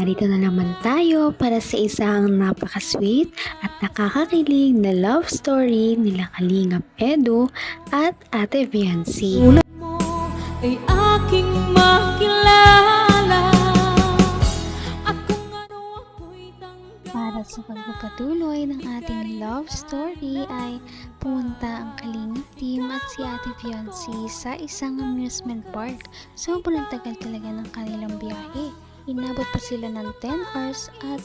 narito na naman tayo para sa isang napaka-sweet at nakakakilig na love story nila Kalingap Edu at Ate Viancy. Tulad mo ay aking makilala at kung ano ako'y tanggap. Para sa pagpapatuloy ng ating love story ay pumunta ang Kalingap team at si Ate Viancy sa isang amusement park. Sobrang tagal talaga ng kanilang biyahe. Inabot pa sila ng 10 hours at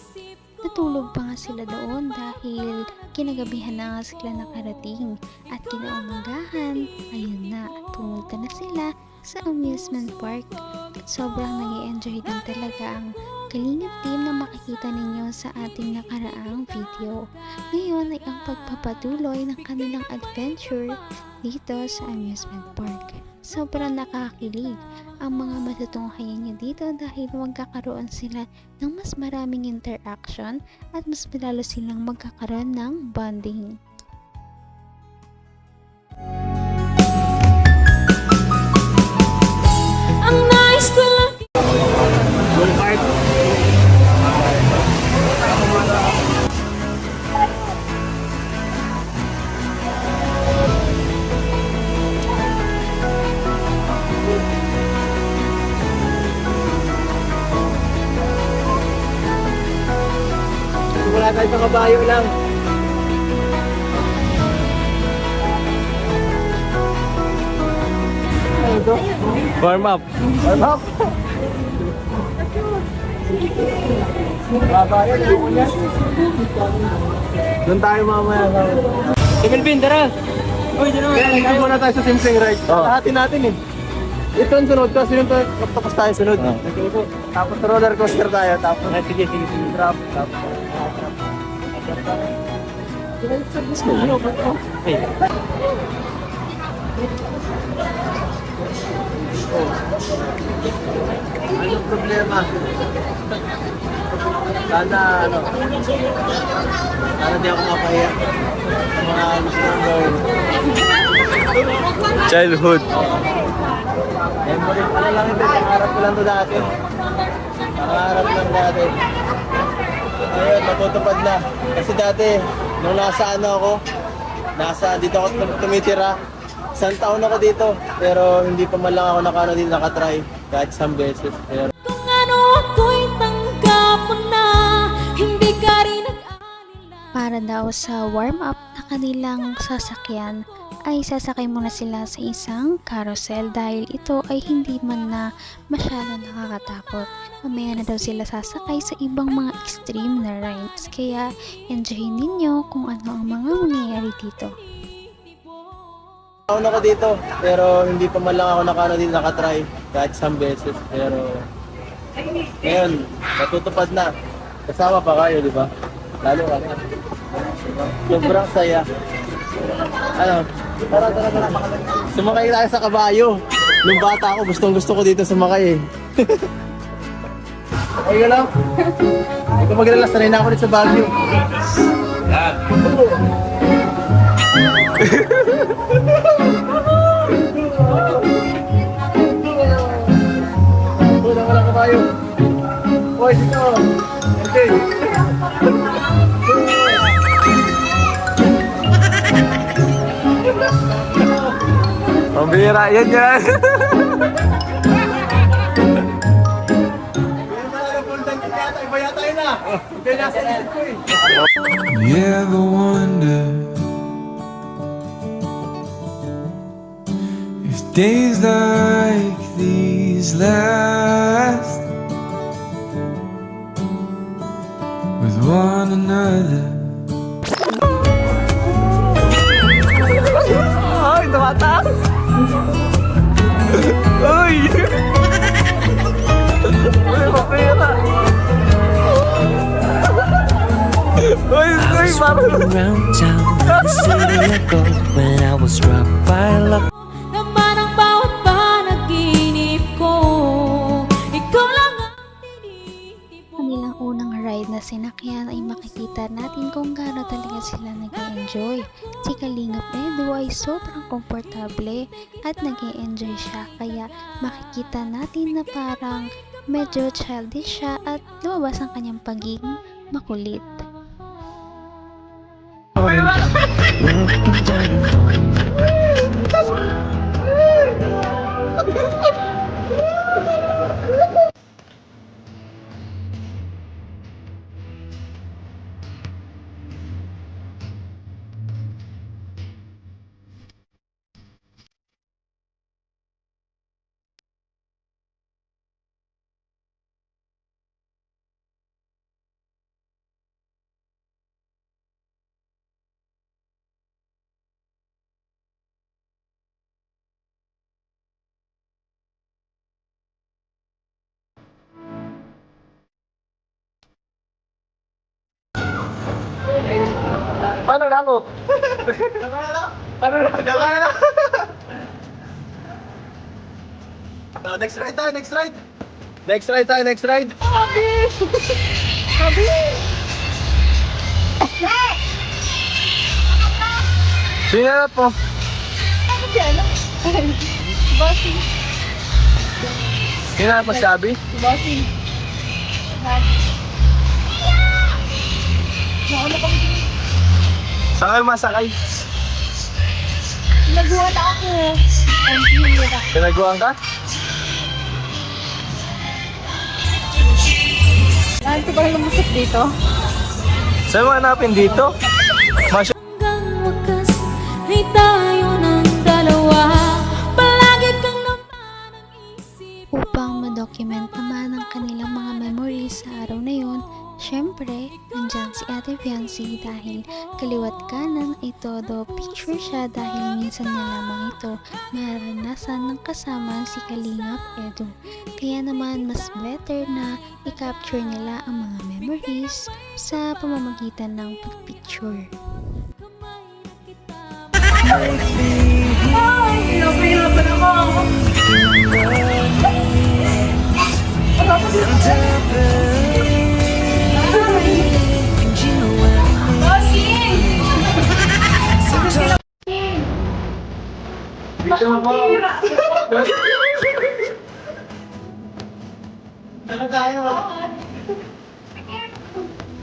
natulog pa nga sila doon dahil kinagabihan na nga sila nakarating. At kinaumagahan, ayun na, pumunta na sila sa amusement park. At sobrang nag-i-enjoy din talaga ang Kalingap team na makikita ninyo sa ating nakaraang video. Ngayon ay ang pagpapatuloy ng kanilang adventure dito sa amusement park. Sobrang nakakilig ang mga matutunghayan niyo dito dahil magkakaroon sila ng mas maraming interaction at mas lalo silang magkakaroon ng bonding. Ang nais ko lang Wala tayo sa kabayo lang. Warm up. Warm up. Kabayo, yan. Doon tayo mamaya. Emilvin, tara! Uy, dyan naman. Kaya hindi muna tayo sa simpleng ride. Lahatin natin eh. Ito ang sunod. Kasi yung tapos tayo sunod. Tapos roller coaster tayo. Tapos, sige. Drop. Anong problema? Sana di ako mapahiya sa mga gusto kong gawin. Childhood. Memory pa lang ito, pangarap ko lang ito dati. Pangarap lang dati. Ayun, matutupad na. Kasi dati, nung nasa dito ako tumitira. Isang taon ako dito, pero hindi pa man lang ako nakatry kahit isang beses. Pero kung ano ako'y tanggap mo na, hindi ka rin nag-alala. Para daw sa warm-up na kanilang sasakyan ay sasakay muna sila sa isang carousel dahil ito ay hindi man na masyado nakakatakot. Mamaya na daw sila sasakay sa ibang mga extreme na rides, kaya enjoy ninyo kung ano ang mga mangyayari dito. taon ako dito, pero hindi pa man lang ako nakatry kahit isang beses. Pero ngayon, natutupad na. Kasama pa kayo, di ba? Lalo ka. Sobrang saya. Tara. Sumakay tayo sa kabayo. Nung bata ako, gustong-gusto ko dito sumakay eh. Ayun lang. Hindi ko maglala, sanay na ako dito sa Baguio. Yan. Wala kabayo. Boy, dito. Okay. Pambira, yan. You ever wonder if days like these last with one another? Ay, tumataas! Uy! Uy, mapira! Uy, parang... Around town, the city I go when I was struck by luck. Naman ang bawat panaginip ko, ikaw lang ang tinitipon. Kanilang unang ride na sinakyan ay makikita natin kung gaano talaga sila nag-enjoy. Si Kalingap Edu ay sobrang komportable at nag-enjoy siya, kaya makikita natin na parang medyo childish siya at lumabas ang kanyang pagiging makulit. Paano na ako? Paano na? Next ride tayo, next ride! Next ride tayo, next ride! Sino na po? Sino na po sabi? Saan kayo masakay? Nagulat ako. Pinaguan ka? Ano ba lumusot dito? Saan mo hanapin dito? Hanggang wakas ay tayo ng dalawa. Palagi kang naman ang isip. Upang ma-document naman ang kanilang mga memories sa araw na yon, syempre, nandyan si Ate Fiancé dahil kaliwat kanan ay todo picture siya dahil minsan na lamang ito maranasan ng kasama si Kalingap Edu. Kaya naman mas better na i-capture nila ang mga memories sa pamamagitan ng picture.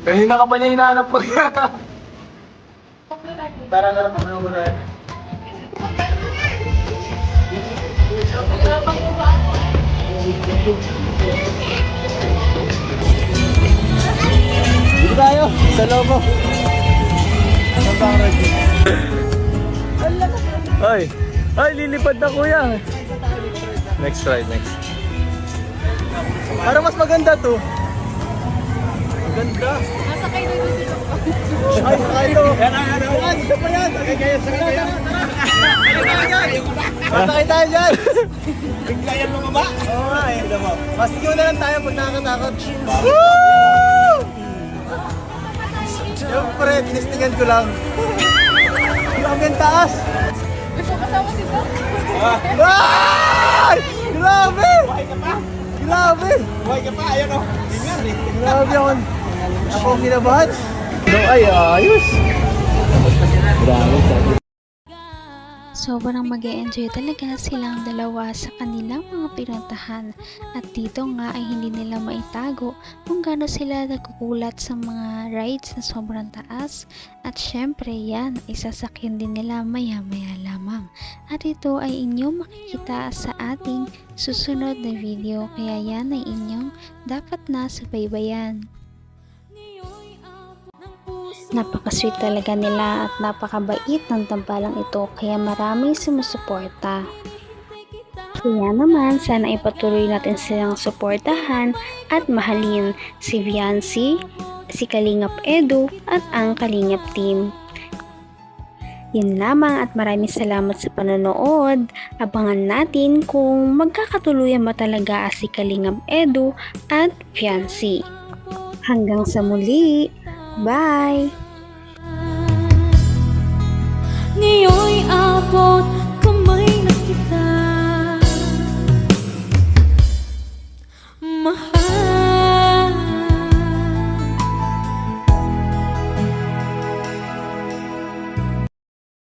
Kanina ka pa niya hinahanap ko. Tara na lang mo na. Dito tayo, sa lobo. Ano ba ang ready? Ay! Ay, lilipad na kuya! Next ride, next. Parang mas maganda to. Maganda. Masakay na dito. Ay, sakay to. Yan, isa pa yan. Sakay yan. Masakay tayo dyan. Bigla yan mga ba? Oo nga eh. Masigaw na lang tayo pag nakakatakot. Woo! Siyempre, tinistingan ko lang. Grabe ang taas. Gusto kasama si Doc. Ay! Grabe! Buhay ka pa? Grabe! Buhay ka pa? Ayan o. Ingat eh. Grabe ako. Ako ang kinabahan. No, ay, ayos. Grabe, sabi. Sobrang mag-e-enjoy talaga silang dalawa sa kanilang mga pinuntahan at dito nga ay hindi nila maitago kung gaano sila nagkukulat sa mga rides na sobrang taas at syempre yan ay sasakyan din nila maya-maya lamang at ito ay inyong makikita sa ating susunod na video kaya yan ay inyong dapat na subaybayan. Napaka-sweet talaga nila at napakabait ng tambalang ito kaya maraming sumusuporta. Kaya naman sana ipatuloy natin silang suportahan at mahalin si Fiancé, si Kalingap Edu at ang Kalingap team. Yun lamang at maraming salamat sa panonood. Abangan natin kung magkakatuluyan ba talaga si Kalingap Edu at Fiancé. Hanggang sa muli! Bye! Ngayon'y abot